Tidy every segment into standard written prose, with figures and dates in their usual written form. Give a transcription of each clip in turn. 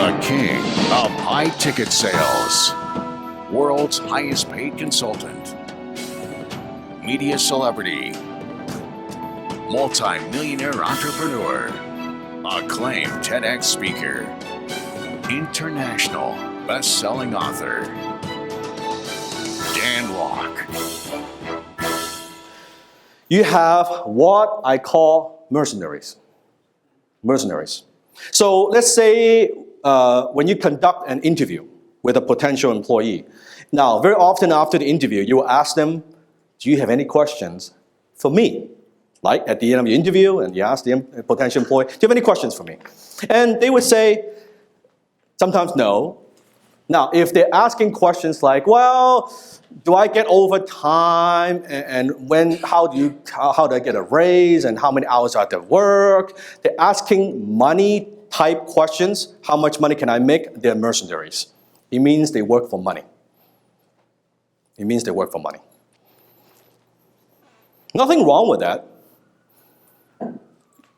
The king of high-ticket sales, world's highest-paid consultant, media celebrity, multi-millionaire entrepreneur, acclaimed TEDx speaker, international best-selling author, Dan Lok. You have what I call mercenaries. Mercenaries. So let's say when you conduct an interview with a potential employee. Now, very often after the interview, you will ask them, do you have any questions for me? Like at the end of the interview, and you ask the potential employee, do you have any questions for me? And they would say, sometimes no. Now, if they're asking questions like, well, do I get overtime, and how do I get a raise, and how many hours do I have to work? They're asking money type questions. How much money can I make? They're mercenaries. It means they work for money. It means they work for money. Nothing wrong with that.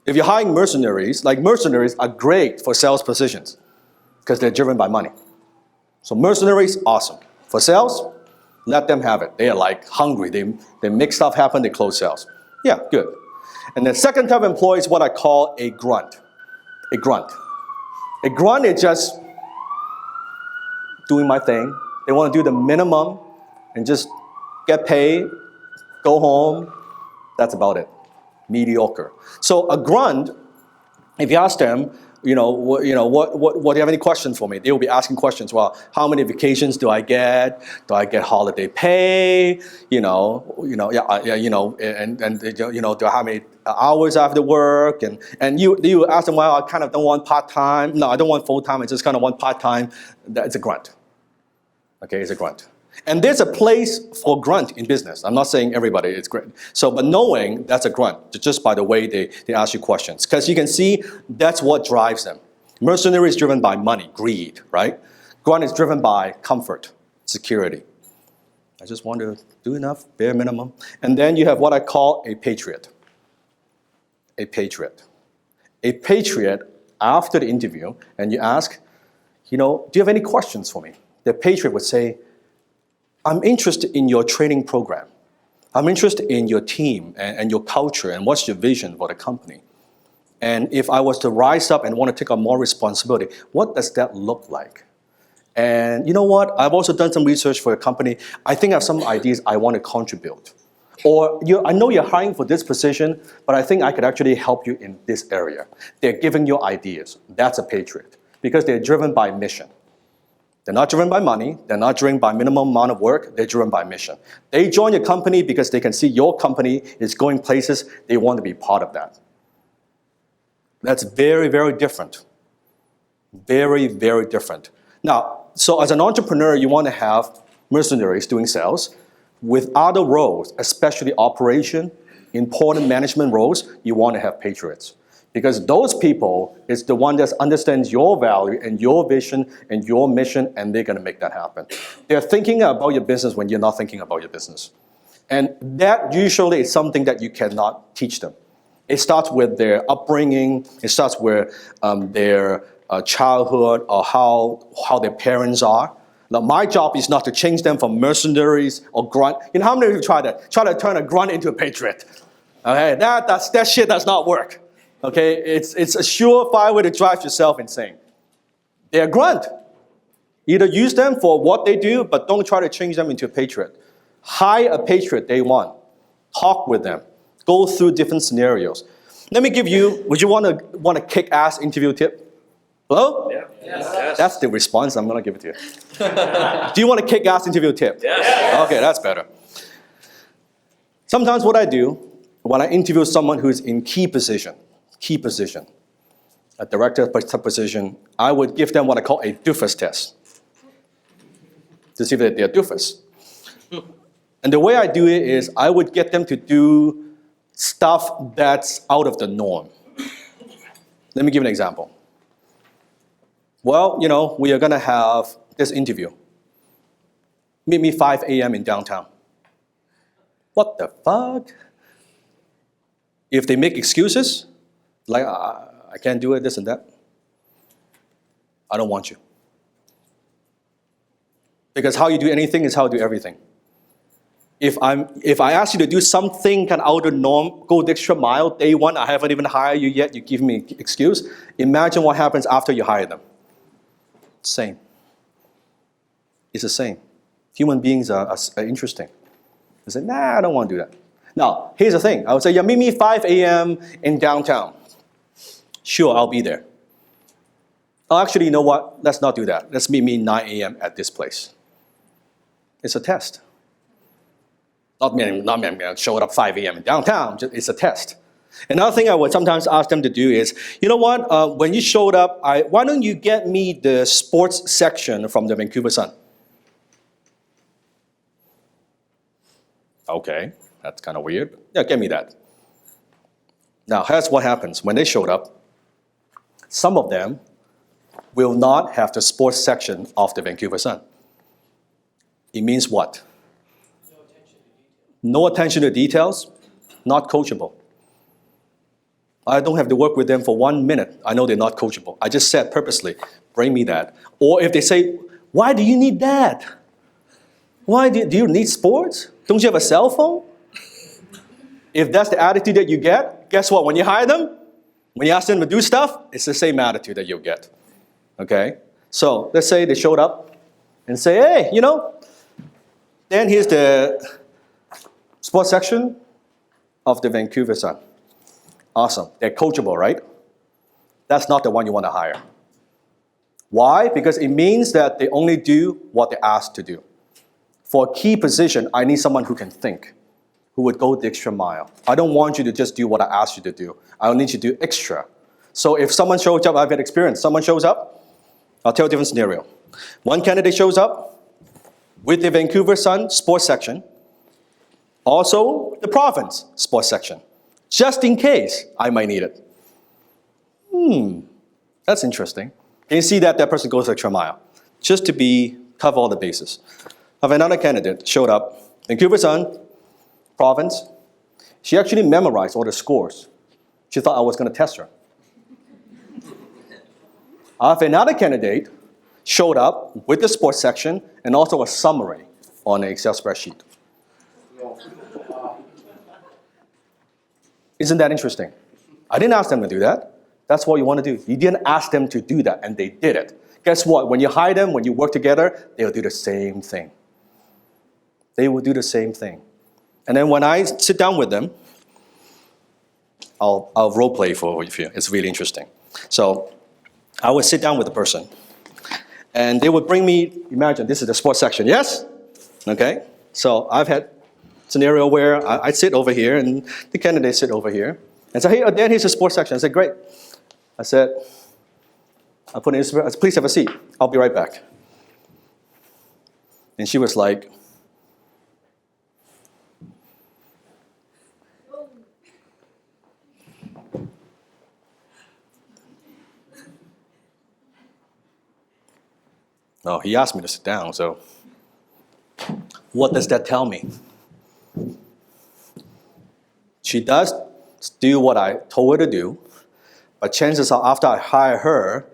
If you're hiring mercenaries, like mercenaries are great for sales positions because they're driven by money. So mercenaries, awesome. For sales, let them have it. They are like hungry. They make stuff happen, they close sales. Yeah, good. And the second type of employee is what I call a grunt. A grunt. A grunt is just doing my thing. They want to do the minimum and just get paid, go home. That's about it. Mediocre. So a grunt, if you ask them, do you have any questions for me? They will be asking questions. Well, how many vacations do I get? Do I get holiday pay? Do I how many hours I have to work? And you ask them, well, I kind of don't want part-time. No, I don't want full-time. I just kind of want part-time. It's a grunt. Okay, it's a grunt. And there's a place for grunt in business. I'm not saying everybody is great. But knowing that's a grunt, just by the way they ask you questions. Because you can see that's what drives them. Mercenary is driven by money, greed, right? Grunt is driven by comfort, security. I just want to do enough, bare minimum. And then you have what I call a patriot. A patriot. A patriot, after the interview, and you ask, do you have any questions for me? The patriot would say, I'm interested in your training program. I'm interested in your team and your culture and what's your vision for the company. And if I was to rise up and want to take on more responsibility, what does that look like? And you know what? I've also done some research for a company. I think I have some ideas I want to contribute. Or I know you're hiring for this position, but I think I could actually help you in this area. They're giving you ideas. That's a patriot because they're driven by mission. They're not driven by money. They're not driven by minimum amount of work. They're driven by mission. They join your company because they can see your company is going places. They want to be part of that. That's very, very different. Very, very different. Now, so as an entrepreneur, you want to have mercenaries doing sales. With other roles, especially operation, important management roles, you want to have patriots. Because those people is the one that understands your value and your vision and your mission, and they're going to make that happen. They're thinking about your business when you're not thinking about your business. And that usually is something that you cannot teach them. It starts with their upbringing. It starts with their childhood or how their parents are. Now, my job is not to change them from mercenaries or grunt. How many of you try that? Try to turn a grunt into a patriot. Okay, that shit does not work. Okay, it's a surefire way to drive yourself insane. They're grunt. Either use them for what they do, but don't try to change them into a patriot. Hire a patriot day one. Talk with them. Go through different scenarios. Let me give you, would you want a kick-ass interview tip? Hello? Yeah. Yes. That's the response. I'm going to give it to you. Do you want a kick-ass interview tip? Yes. Okay, that's better. Sometimes what I do, when I interview someone who's in key position, a director position, I would give them what I call a doofus test to see if they're doofus. And the way I do it is I would get them to do stuff that's out of the norm. Let me give an example. Well, we are going to have this interview. Meet me 5 a.m. in downtown. What the fuck? If they make excuses, like I can't do it, this and that, I don't want you. Because how you do anything is how you do everything. If I ask you to do something kind of out of the norm, go the extra mile, day one, I haven't even hired you yet, you give me an excuse. Imagine what happens after you hire them. Same. It's the same. Human beings are interesting. I say, nah, I don't want to do that. Now, here's the thing. I would say, yeah, meet me 5 a.m. in downtown. Sure, I'll be there. Oh, actually, you know what? Let's not do that. Let's meet me 9 a.m. at this place. It's a test. Not me, I'm showing up 5 a.m. in downtown. It's a test. Another thing I would sometimes ask them to do is, you know what? When you showed up, why don't you get me the sports section from the Vancouver Sun? Okay, that's kind of weird. Yeah, get me that. Now, here's what happens. When they showed up, some of them will not have the sports section of the Vancouver Sun. It means what? No attention to details, not coachable. I don't have to work with them for 1 minute. I know they're not coachable. I just said purposely, bring me that. Or if they say, why do you need that? Why do you need sports? Don't you have a cell phone? If that's the attitude that you get, guess what? When you hire them, when you ask them to do stuff, it's the same attitude that you'll get. Okay? So let's say they showed up and say, hey, you know, then here's the sports section of the Vancouver Sun. Awesome. They're coachable, right? That's not the one you want to hire. Why? Because it means that they only do what they're asked to do. For a key position, I need someone who can think, who would go the extra mile. I don't want you to just do what I asked you to do. I need you to do extra. So if someone shows up, I've had experience. Someone shows up, I'll tell a different scenario. One candidate shows up with the Vancouver Sun sports section, also the province sports section, just in case I might need it. That's interesting. Can you see that person goes the extra mile? Just to cover all the bases. I have another candidate showed up, Vancouver Sun, province. She actually memorized all the scores. She thought I was going to test her. I have another candidate showed up with the sports section and also a summary on an Excel spreadsheet. Isn't that interesting? I didn't ask them to do that. That's what you want to do. You didn't ask them to do that, and they did it. Guess what? When you hire them, when you work together, they'll do the same thing. They will do the same thing. And then when I sit down with them, I'll role play for you. It's really interesting. So I would sit down with the person, and they would bring me, imagine, this is the sports section, yes? Okay, so I've had scenario where I sit over here, and the candidates sit over here, and say, hey, Dan, here's the sports section. I said, great. I said, I put in, please have a seat. I'll be right back. And she was like, oh, he asked me to sit down, so what does that tell me? She does do what I told her to do, but chances are after I hire her,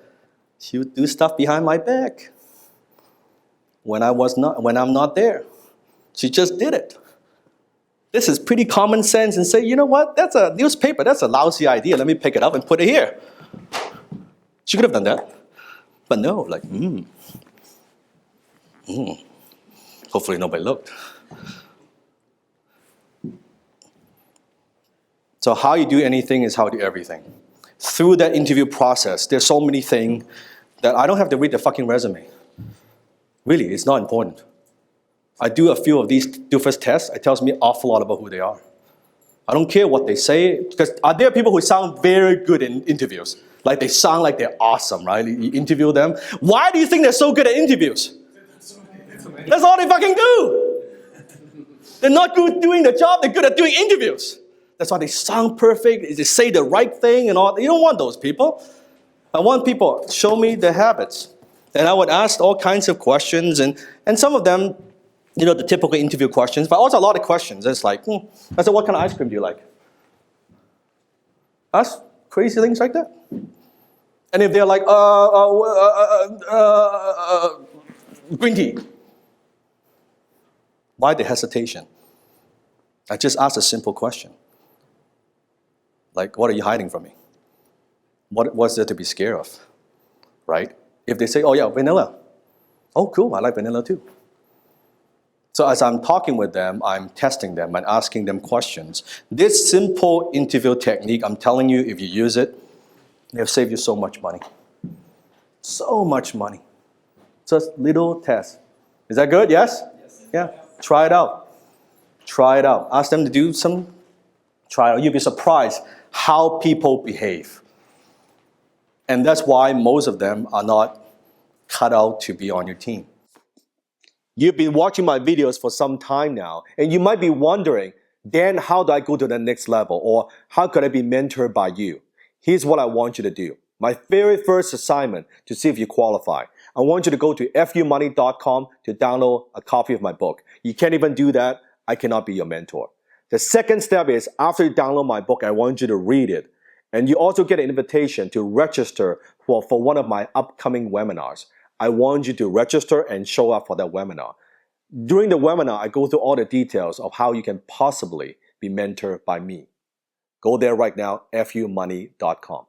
she would do stuff behind my back when I'm not there. She just did it. This is pretty common sense and say, you know what, that's a newspaper, that's a lousy idea, let me pick it up and put it here. She could have done that, but no, like, hopefully nobody looked. So how you do anything is how you do everything. Through that interview process, there's so many things that I don't have to read the fucking resume. Really, it's not important. I do a few of these first tests, it tells me an awful lot about who they are. I don't care what they say, because there are people who sound very good in interviews. Like they sound like they're awesome, right? You interview them. Why do you think they're so good at interviews? That's all they fucking do. They're not good doing the job, they're good at doing interviews. That's why they sound perfect, they say the right thing and all. You don't want those people. I want people, show me their habits. And I would ask all kinds of questions, and some of them, you know, the typical interview questions, but also a lot of questions. It's like, I said, what kind of ice cream do you like? Ask crazy things like that. And if they're like, green tea, why the hesitation? I just asked a simple question. Like, what are you hiding from me? What's there to be scared of, right? If they say, oh yeah, vanilla. Oh, cool, I like vanilla too. So as I'm talking with them, I'm testing them and asking them questions. This simple interview technique, I'm telling you, if you use it, it'll save you so much money. So much money. Just little test. Is that good? Yes? Yeah. Try it out. Try it out. Ask them to do some trial. You'll be surprised how people behave. And that's why most of them are not cut out to be on your team. You've been watching my videos for some time now, and you might be wondering, Dan, how do I go to the next level? Or how could I be mentored by you? Here's what I want you to do. My very first assignment to see if you qualify. I want you to go to fumoney.com to download a copy of my book. You can't even do that. I cannot be your mentor. The second step is, after you download my book, I want you to read it. And you also get an invitation to register for one of my upcoming webinars. I want you to register and show up for that webinar. During the webinar, I go through all the details of how you can possibly be mentored by me. Go there right now, fumoney.com.